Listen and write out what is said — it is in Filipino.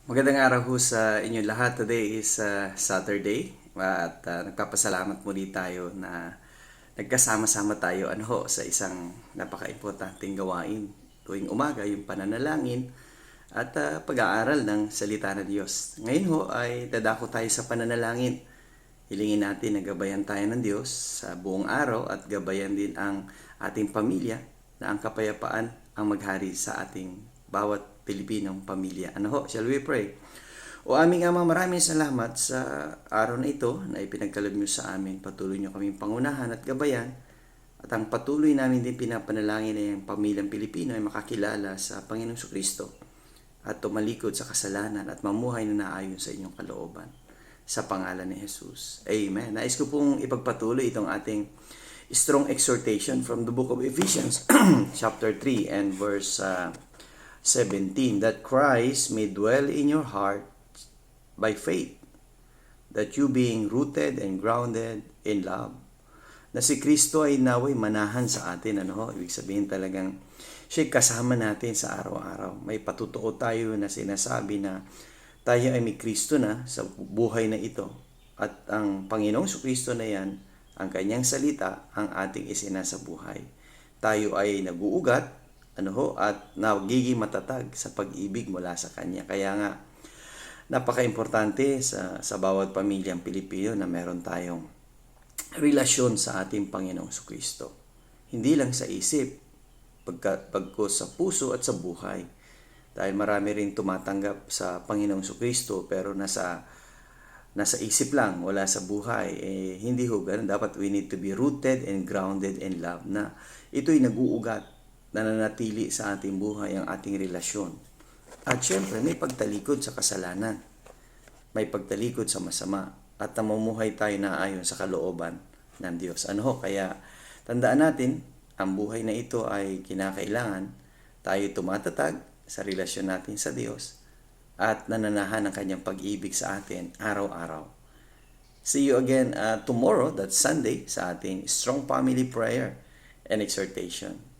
Magandang araw ho sa inyong lahat. Today is Saturday at nagpapasalamat muli tayo na nagkasama-sama tayo sa isang napaka-importanting gawain. Tuwing umaga, yung pananalangin at pag-aaral ng salita ng Diyos. Ngayon ho ay dadako tayo sa pananalangin. Hilingin natin na gabayan tayo ng Diyos sa buong araw at gabayan din ang ating pamilya na ang kapayapaan ang maghari sa ating bawat Pilipinong pamilya. Shall we pray? O aming Ama, maraming salamat sa araw na ito na ipinagkaloob niyo sa amin. Patuloy niyo kaming pangunahan at gabayan. At ang patuloy namin din pinapanalangin ay ang pamilyang Pilipino ay makakilala sa Panginoong Kristo at tumalikod sa kasalanan at mamuhay na naayon sa inyong kalooban. Sa pangalan ni Jesus. Amen. Nais ko pong ipagpatuloy itong ating strong exhortation from the book of Ephesians chapter 3 and verse 17, that Christ may dwell in your heart by faith, that you being rooted and grounded in love, na si Kristo ay naway manahan sa atin. Ibig sabihin talagang siya kasama natin sa araw-araw. May patutuo tayo na sinasabi na tayo ay may Kristo na sa buhay na ito. At ang Panginoong Kristo na yan, ang kanyang salita, ang ating isinasa buhay. Tayo ay naguugat, at nagiging matatag sa pag-ibig mula sa Kanya. Kaya nga, napaka-importante sa bawat pamilyang Pilipino na meron tayong relasyon sa ating Panginoong Kristo. Hindi lang sa isip, pagkos sa puso at sa buhay. Dahil marami rin tumatanggap sa Panginoong Kristo pero nasa isip lang, wala sa buhay. Hindi ho ganun. Dapat we need to be rooted and grounded in love na ito'y naguugat, nananatili sa ating buhay ang ating relasyon. At syempre, may pagtalikod sa kasalanan. May pagtalikod sa masama. At namumuhay tayo na ayon sa kalooban ng Diyos. Kaya tandaan natin, ang buhay na ito ay kinakailangan tayo tumatatag sa relasyon natin sa Diyos at nananahan ang kanyang pag-ibig sa atin araw-araw. See you again tomorrow, that's Sunday, sa ating Strong Family Prayer and Exhortation.